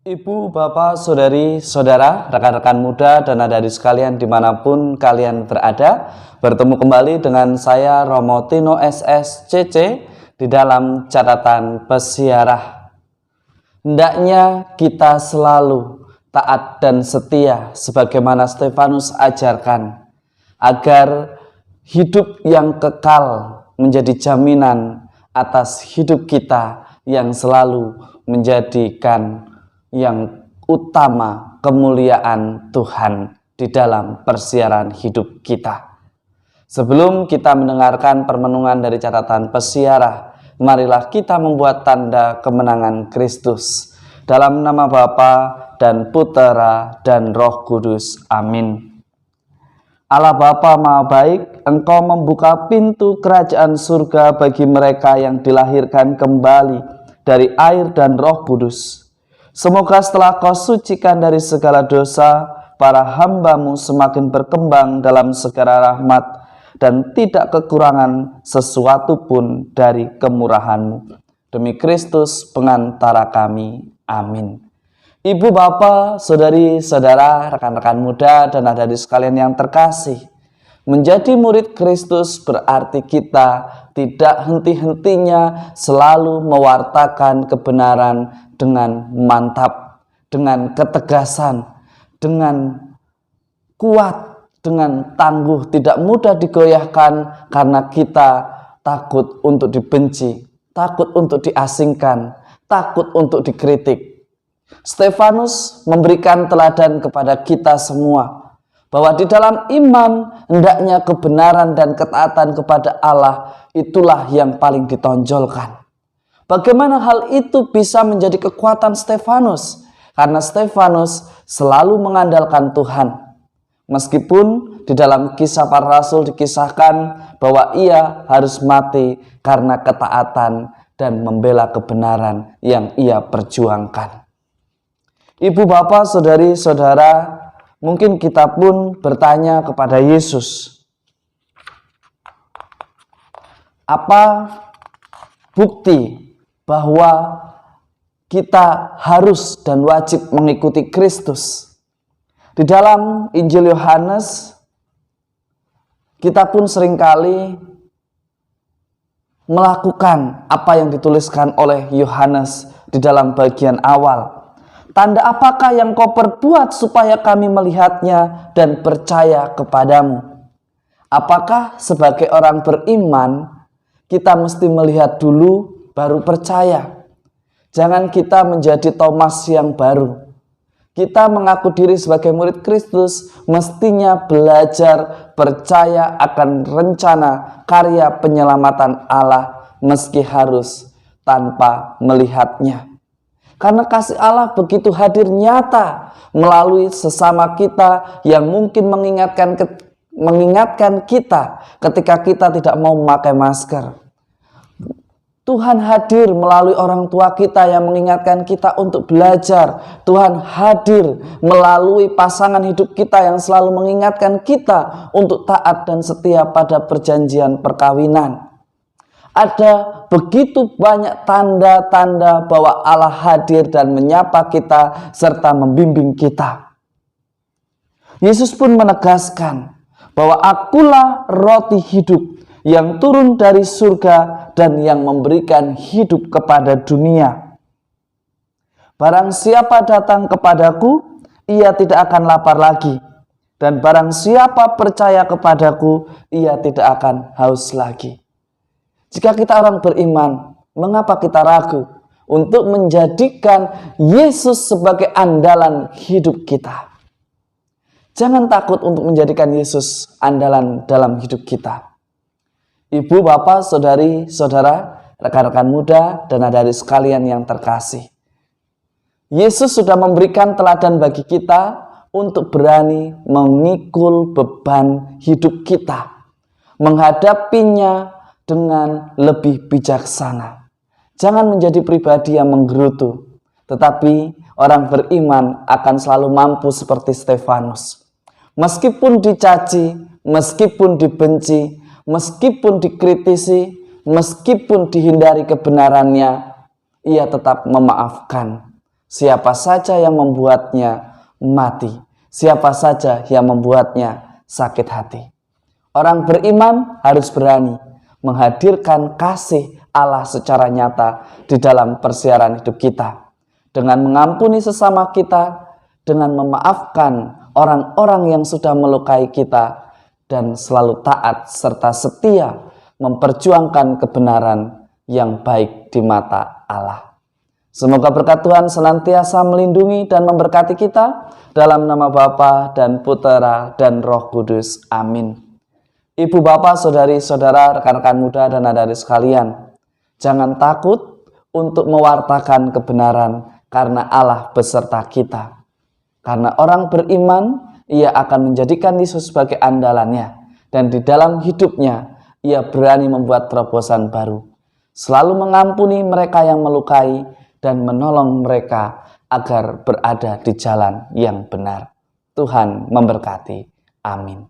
Ibu, bapak, saudari, saudara, rekan-rekan muda, dan adik sekalian dimanapun kalian berada, bertemu kembali dengan saya Romo Tino SSCC di dalam catatan pesiarah. Hendaknya kita selalu taat dan setia sebagaimana Stefanus ajarkan, agar hidup yang kekal menjadi jaminan atas hidup kita yang selalu menjadikan yang utama kemuliaan Tuhan di dalam persiaran hidup kita. Sebelum kita mendengarkan permenungan dari catatan pesiarah, marilah kita membuat tanda kemenangan Kristus. Dalam nama Bapa dan Putera dan Roh Kudus. Amin. Allah Bapa Maha Baik, Engkau membuka pintu kerajaan surga bagi mereka yang dilahirkan kembali dari air dan Roh Kudus. Semoga setelah Kau sucikan dari segala dosa, para hamba-Mu semakin berkembang dalam segala rahmat dan tidak kekurangan sesuatu pun dari kemurahan-Mu. Demi Kristus pengantara kami. Amin. Ibu, bapak, saudari, saudara, rekan-rekan muda, dan adik-adik sekalian yang terkasih, menjadi murid Kristus berarti kita tidak henti-hentinya selalu mewartakan kebenaran dengan mantap, dengan ketegasan, dengan kuat, dengan tangguh, tidak mudah digoyahkan karena kita takut untuk dibenci, takut untuk diasingkan, takut untuk dikritik. Stefanus memberikan teladan kepada kita semua bahwa di dalam iman hendaknya kebenaran dan ketaatan kepada Allah itulah yang paling ditonjolkan. Bagaimana hal itu bisa menjadi kekuatan Stefanus? Karena Stefanus selalu mengandalkan Tuhan. Meskipun di dalam kisah para rasul dikisahkan bahwa ia harus mati karena ketaatan dan membela kebenaran yang ia perjuangkan. Ibu, bapak, saudari, saudara, mungkin kita pun bertanya kepada Yesus, apa bukti bahwa kita harus dan wajib mengikuti Kristus? Di dalam Injil Yohanes, kita pun seringkali melakukan apa yang dituliskan oleh Yohanes di dalam bagian awal. Tanda apakah yang kau perbuat supaya kami melihatnya dan percaya kepadamu? Apakah sebagai orang beriman kita mesti melihat dulu baru percaya? Jangan kita menjadi Thomas yang baru. Kita mengaku diri sebagai murid Kristus mestinya belajar percaya akan rencana karya penyelamatan Allah meski harus tanpa melihatnya. Karena kasih Allah begitu hadir nyata melalui sesama kita yang mungkin mengingatkan kita ketika kita tidak mau memakai masker. Tuhan hadir melalui orang tua kita yang mengingatkan kita untuk belajar. Tuhan hadir melalui pasangan hidup kita yang selalu mengingatkan kita untuk taat dan setia pada perjanjian perkawinan. Ada begitu banyak tanda-tanda bahwa Allah hadir dan menyapa kita serta membimbing kita. Yesus pun menegaskan bahwa akulah roti hidup yang turun dari surga dan yang memberikan hidup kepada dunia. Barang siapa datang kepadaku, ia tidak akan lapar lagi. Dan barang siapa percaya kepadaku, ia tidak akan haus lagi. Jika kita orang beriman, mengapa kita ragu untuk menjadikan Yesus sebagai andalan hidup kita? Jangan takut untuk menjadikan Yesus andalan dalam hidup kita. Ibu, bapak, saudari, saudara, rekan-rekan muda, dan adik-adik sekalian yang terkasih. Yesus sudah memberikan teladan bagi kita untuk berani memikul beban hidup kita, menghadapinya dengan lebih bijaksana. Jangan menjadi pribadi yang menggerutu, tetapi orang beriman akan selalu mampu seperti Stefanus. Meskipun dicaci, meskipun dibenci, meskipun dikritisi, meskipun dihindari kebenarannya, ia tetap memaafkan. Siapa saja yang membuatnya mati, siapa saja yang membuatnya sakit hati. Orang beriman harus berani menghadirkan kasih Allah secara nyata di dalam persiaran hidup kita, dengan mengampuni sesama kita, dengan memaafkan orang-orang yang sudah melukai kita, dan selalu taat serta setia memperjuangkan kebenaran yang baik di mata Allah. Semoga berkat Tuhan senantiasa melindungi dan memberkati kita, dalam nama Bapa dan Putera dan Roh Kudus. Amin. Ibu, bapak, saudari-saudara, rekan-rekan muda dan adik-adik sekalian, jangan takut untuk mewartakan kebenaran karena Allah beserta kita. Karena orang beriman, ia akan menjadikan Yesus sebagai andalannya, dan di dalam hidupnya ia berani membuat terobosan baru, selalu mengampuni mereka yang melukai dan menolong mereka agar berada di jalan yang benar. Tuhan memberkati. Amin.